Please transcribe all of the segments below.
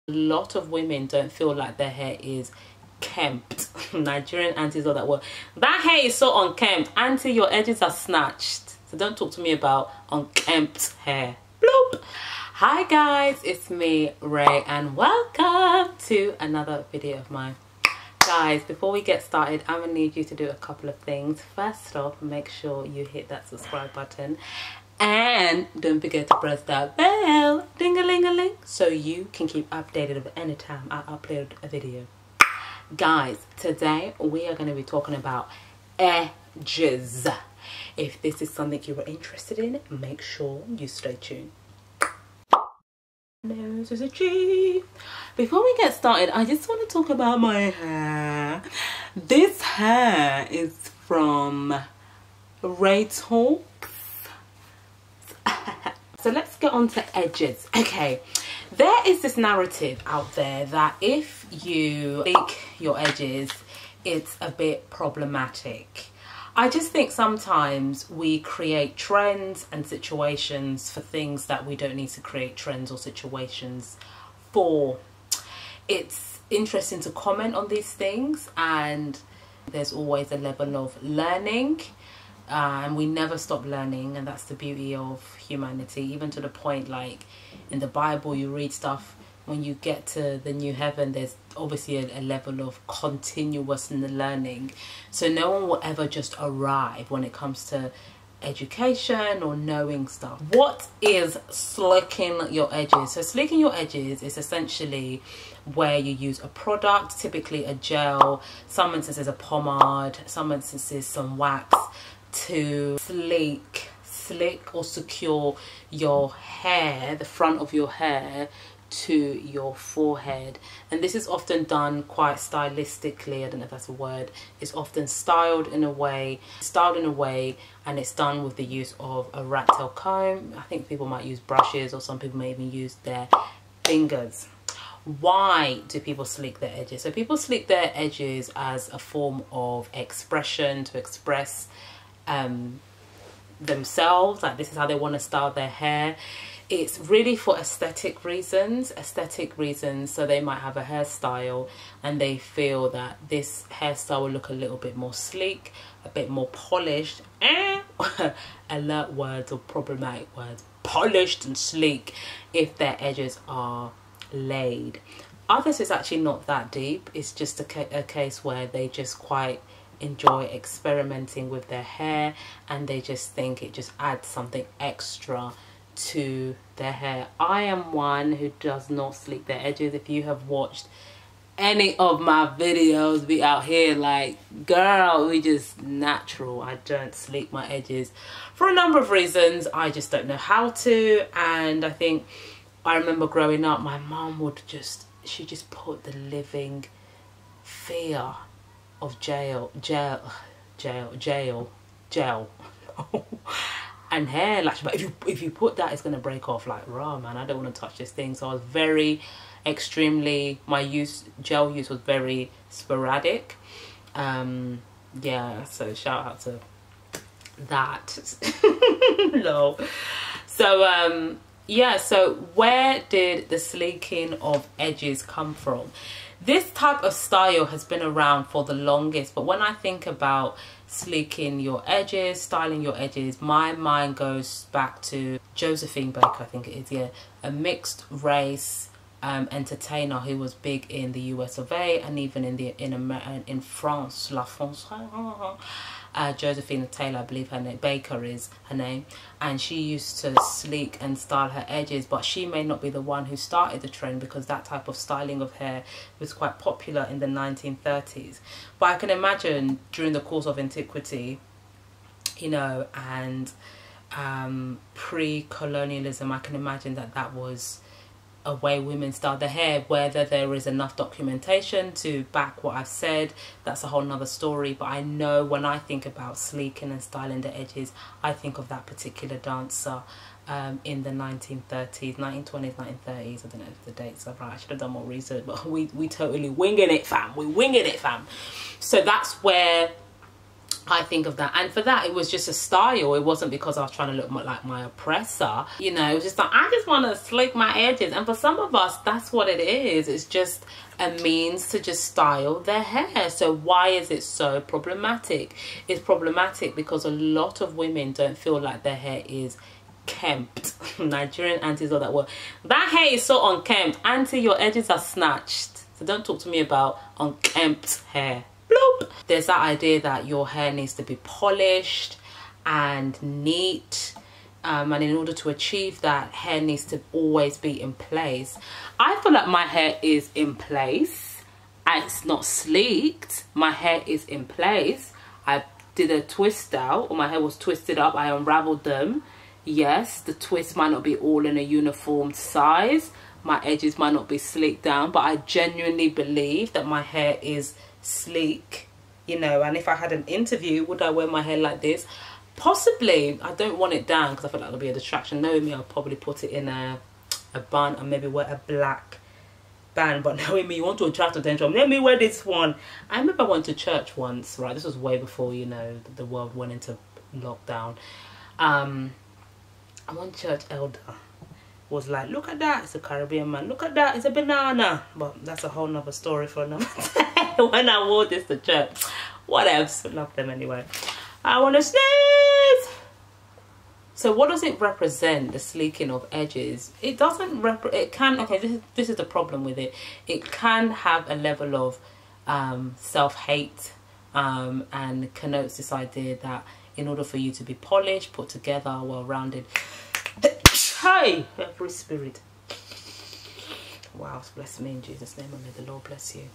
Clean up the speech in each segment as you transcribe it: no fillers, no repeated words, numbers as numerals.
A lot of women don't feel like their hair is kempt. Nigerian aunties or that word. That hair is so unkempt. Auntie, your edges are snatched. So don't talk to me about unkempt hair. Bloop. Hi guys, it's me, Ray, and welcome to another video of mine. Guys, before we get started, I'm gonna need you to do a couple of things. First off, make sure you hit that subscribe button and don't forget to press that bell, ding-a-ling-a-ling, so you can keep updated of any time I upload a video. Guys, today we are going to be talking about edges. If this is something you are interested in, make sure you stay tuned. Nose is a G. Before we get started, I just want to talk about my hair. This hair is from Ray Talks. So let's get on to edges. Okay, there is this narrative out there that if you bleak your edges, it's a bit problematic. I just think sometimes we create trends and situations for things that we don't need to create trends or situations for. It's interesting to comment on these things, and there's always a level of learning. And we never stop learning, and that's the beauty of humanity, even to the point like in the Bible you read stuff, when you get to the new heaven there's obviously a level of continuous learning. So no one will ever just arrive when it comes to education or knowing stuff. What is slicking your edges? So slicking your edges is essentially where you use a product, typically a gel, some instances a pomade, some instances some wax, to slick or secure your hair, the front of your hair, to your forehead. And this is often done quite stylistically. I don't know if that's a word. It's often styled in a way, and it's done with the use of a rat tail comb. I think people might use brushes, or some people may even use their fingers. Why do people sleek their edges? So people sleek their edges as a form of expression, to express themselves, like this is how they want to style their hair. It's really for aesthetic reasons, so they might have a hairstyle and they feel that this hairstyle will look a little bit more sleek, a bit more polished, alert words or problematic words, polished and sleek, if their edges are laid. Others, it's actually not that deep. It's just a case where they just quite enjoy experimenting with their hair, and they just think it just adds something extra to their hair. I am one who does not sleek their edges. If you have watched any of my videos, we out here like, girl, we just natural. I don't sleek my edges for a number of reasons. I just don't know how to, and I think I remember growing up, my mom would she just put the living fear of gel and hair, like, but if you put that, it's gonna break off. Like, raw man, I don't want to touch this thing. So I was very extremely, my gel use was very sporadic. Yeah, so shout out to that. No. So yeah, so where did the sleeking of edges come from? This type of style has been around for the longest, but when I think about sleeking your edges, styling your edges, my mind goes back to Josephine Baker, I think it is, yeah, a mixed race entertainer who was big in the US of A, and even in France, La France. Josephine Taylor, I believe her name, Baker is her name, and she used to sleek and style her edges, but she may not be the one who started the trend, because that type of styling of hair was quite popular in the 1930s. But I can imagine during the course of antiquity, you know, and pre-colonialism, I can imagine that was a way women style their hair. Whether there is enough documentation to back what I've said, that's a whole nother story. But I know when I think about sleeking and styling the edges, I think of that particular dancer in the 1930s, 1920s, 1930s. I don't know if the dates are right. I should have done more research, but we totally winging it, fam. We winging it, fam. So that's where I think of that. And for that, it was just a style. It wasn't because I was trying to look like my oppressor. You know, it was just like, I just want to slick my edges. And for some of us, that's what it is. It's just a means to just style their hair. So why is it so problematic? It's problematic because a lot of women don't feel like their hair is kempt. Nigerian aunties know that word. That hair is so unkempt. Auntie, your edges are snatched. So don't talk to me about unkempt hair. Bloop. There's that idea that your hair needs to be polished and neat, and in order to achieve that, hair needs to always be in place. I feel like my hair is in place. It's not sleeked. My hair is in place. I did a twist out, or my hair was twisted up. I unraveled them. Yes, the twist might not be all in a uniform size. My edges might not be sleeked down, but I genuinely believe that my hair is sleek, you know. And if I had an interview, would I wear my hair like this? Possibly. I don't want it down because I feel like it'll be a distraction. Knowing me, I'll probably put it in a bun and maybe wear a black band. But knowing me, you want to attract attention, let me wear this one. I remember I went to church once, right? This was way before, you know, the world went into lockdown. And one church elder was like, look at that, it's a Caribbean man, look at that, it's a banana. But that's a whole nother story for another day. When I wore this to church, what else? Love them anyway. I want to sneeze. So what does it represent, the sleeking of edges? It doesn't it can, okay, this is the problem with it. It can have a level of self-hate, and connotes this idea that in order for you to be polished, put together, well-rounded, hey, every spirit, wow, bless me in Jesus' name, and may the Lord bless you.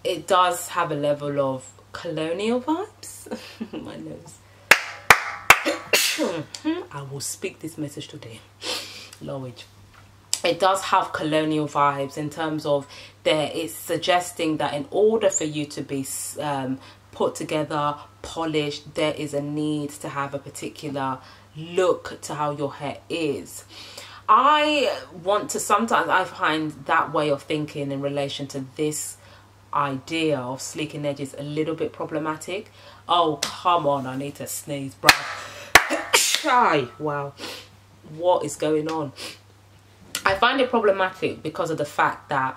It does have a level of colonial vibes. My nose. I will speak this message today, Lord. It does have colonial vibes in terms of it's suggesting that in order for you to be put together, polished, there is a need to have a particular look to how your hair is. Sometimes I find that way of thinking in relation to this idea of sleeking edges a little bit problematic. Oh, come on, I need to sneeze, bro. Wow, what is going on? I find it problematic because of the fact that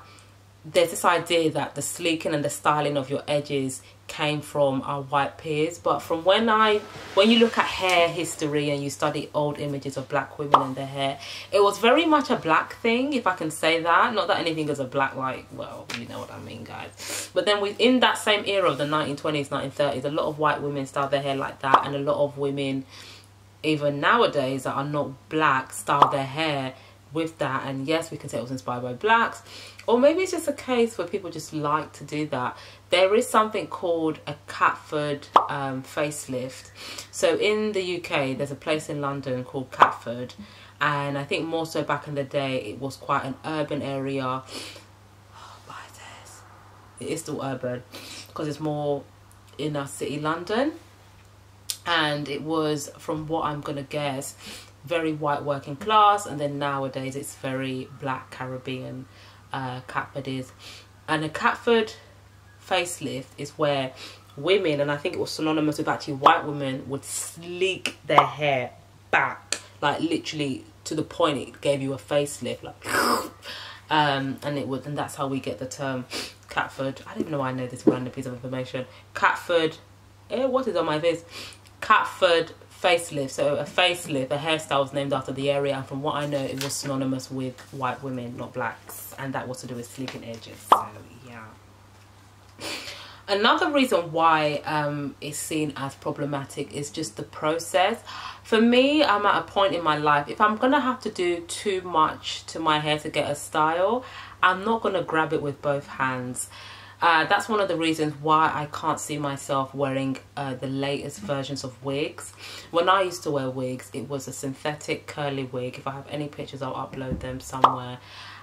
there's this idea that the sleeking and the styling of your edges came from our white peers. But from when you look at hair history and you study old images of black women and their hair, it was very much a black thing, if I can say that. Not that anything is a black, like, well, you know what I mean, guys. But then within that same era of the 1920s, 1930s, a lot of white women styled their hair like that, and a lot of women, even nowadays, that are not black, style their hair with that. And yes, we can say it was inspired by blacks, or maybe it's just a case where people just like to do that. There is something called a Catford facelift. So in the UK, there's a place in London called Catford, and I think more so back in the day, it was quite an urban area. Oh, it is still urban because it's more inner city London. And it was, from what I'm gonna guess, very white working class, and then nowadays it's very black Caribbean. Catford is, and a Catford facelift is where women, and I think it was synonymous with actually white women, would sleek their hair back, like literally to the point it gave you a facelift, like and that's how we get the term Catford. I don't even know why I know this random piece of information. Catford, what is on my face? Catford facelift. So a facelift, a hairstyle, was named after the area, and from what I know, it was synonymous with white women, not blacks, and that was to do with sleeking edges. So yeah. Another reason why it's seen as problematic is just the process. For me, I'm at a point in my life, if I'm gonna have to do too much to my hair to get a style, I'm not gonna grab it with both hands. That's one of the reasons why I can't see myself wearing the latest versions of wigs. When I used to wear wigs, it was a synthetic curly wig. If I have any pictures, I'll upload them somewhere.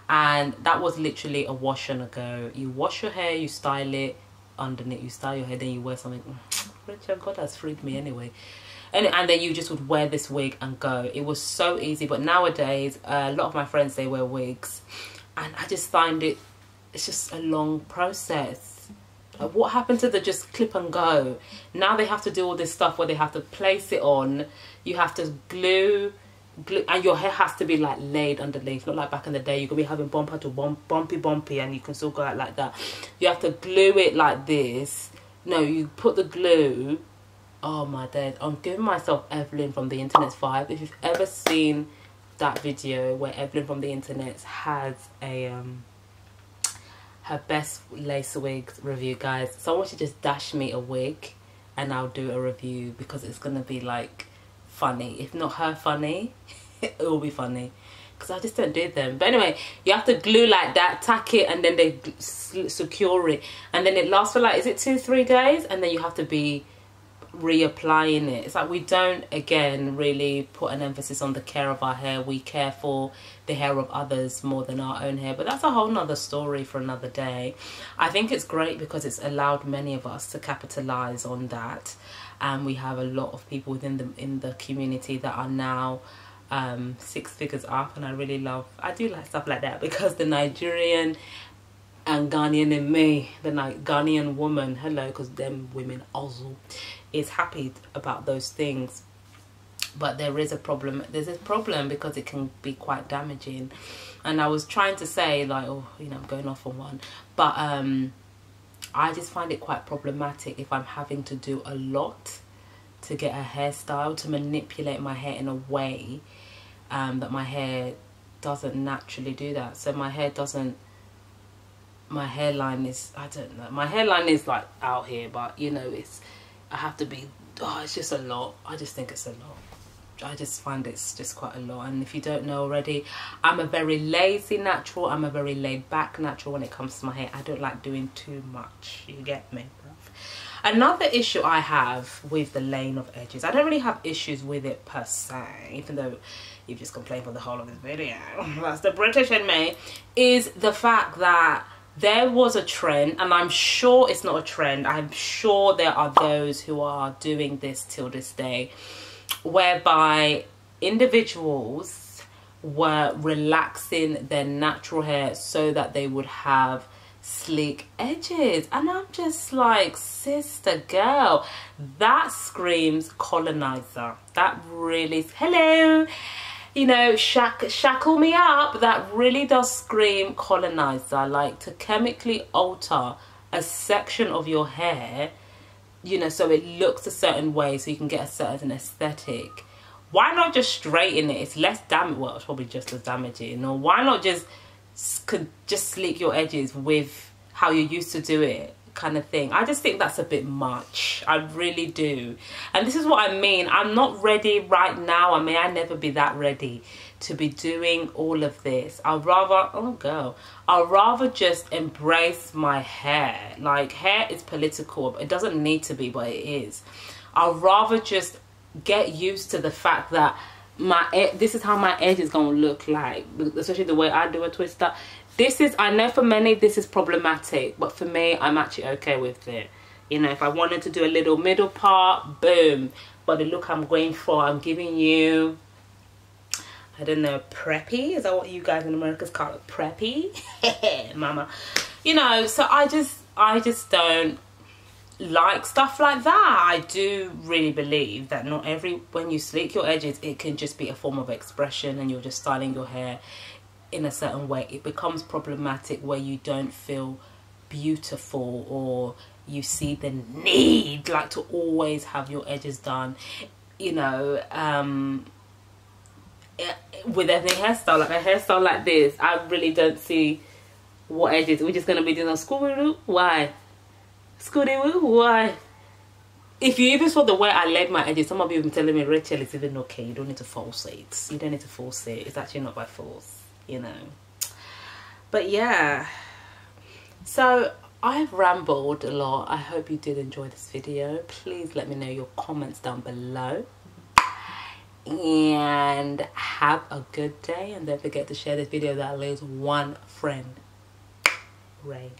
And that was literally a wash and a go. You wash your hair, you style it, underneath you style your hair, then you wear something. Richard, God has freed me anyway. And then you just would wear this wig and go. It was so easy. But nowadays, a lot of my friends, they wear wigs, and I just find it's just a long process. Like, what happened to the just clip and go? Now they have to do all this stuff where they have to place it on. You have to glue, and your hair has to be like laid underneath. Not like back in the day, you could be having bumper to bumpy, and you can still go out like that. You have to glue it like this. No, you put the glue. Oh my days! I'm giving myself Evelyn from the Internet's vibe. If you've ever seen that video where Evelyn from the Internet has a her best lace wigs review, guys, someone should just dash me a wig and I'll do a review, because it's gonna be like funny. If not her funny, it will be funny, because I just don't do them. But anyway, you have to glue like that, tack it, and then they secure it, and then it lasts for like, is it 2-3 days, and then you have to be reapplying it. It's like we don't, again, really put an emphasis on the care of our hair. We care for the hair of others more than our own hair, but that's a whole nother story for another day. I think it's great because it's allowed many of us to capitalize on that, and we have a lot of people within the community that are now 6 figures up, and I do like stuff like that, because the Nigerian and Ghanaian in me, the Ghanaian woman, hello, because them women also, is happy about those things. But there is a problem. There's a problem because it can be quite damaging. And I was trying to say, like, oh, you know, I'm going off on one, but I just find it quite problematic if I'm having to do a lot to get a hairstyle, to manipulate my hair in a way that my hair doesn't naturally do that. So my hairline is, I don't know, my hairline is like out here, but you know, I have to be, it's just a lot. I just think it's a lot. I just find it's just quite a lot. And if you don't know already, I'm a very lazy natural. I'm a very laid back natural when it comes to my hair. I don't like doing too much. You get me? Another issue I have with the laying of edges, I don't really have issues with it per se, even though you've just complained for the whole of this video. That's the British in me. Is the fact that there was a trend, and I'm sure it's not a trend, I'm sure there are those who are doing this till this day, whereby individuals were relaxing their natural hair so that they would have sleek edges. And I'm just like, sister girl, that screams colonizer. That really, hello, you know, shackle me up. That really does scream colonizer. Like, to chemically alter a section of your hair, you know, so it looks a certain way, so you can get a certain aesthetic. Why not just straighten it? It's less damage. Well, it's probably just as damaging. Or why not just sleek your edges with how you used to do it, kind of thing. I just think that's a bit much. I really do. And this is what I mean. I'm not ready right now. I may I never be that ready to be doing all of this. I'd rather, oh girl, I'd rather just embrace my hair. Like, hair is political. It doesn't need to be, but it is. I'd rather just get used to the fact that this is how my edge is going to look like, especially the way I do a twister. This is, I know for many this is problematic, but for me, I'm actually okay with it. You know, if I wanted to do a little middle part, boom. But the look I'm going for, I'm giving you, I don't know, preppy? Is that what you guys in America call it? Preppy? Mama. You know, so I just don't like stuff like that. I do really believe that not when you sleek your edges, it can just be a form of expression, and you're just styling your hair in a certain way. It becomes problematic where you don't feel beautiful, or you see the need like to always have your edges done, you know, with any hairstyle. Like a hairstyle like this, I really don't see what edges. We're just gonna be doing a Scooby-Doo. Why? Scooby-Doo? Why? If you even saw the way I laid my edges, some of you have been telling me, Rachel, it's even okay. You don't need to force it. You don't need to force it. It's actually not by force, you know. But yeah. So I've rambled a lot. I hope you did enjoy this video. Please let me know your comments down below. And have a good day. And don't forget to share this video with at least one friend. Ray.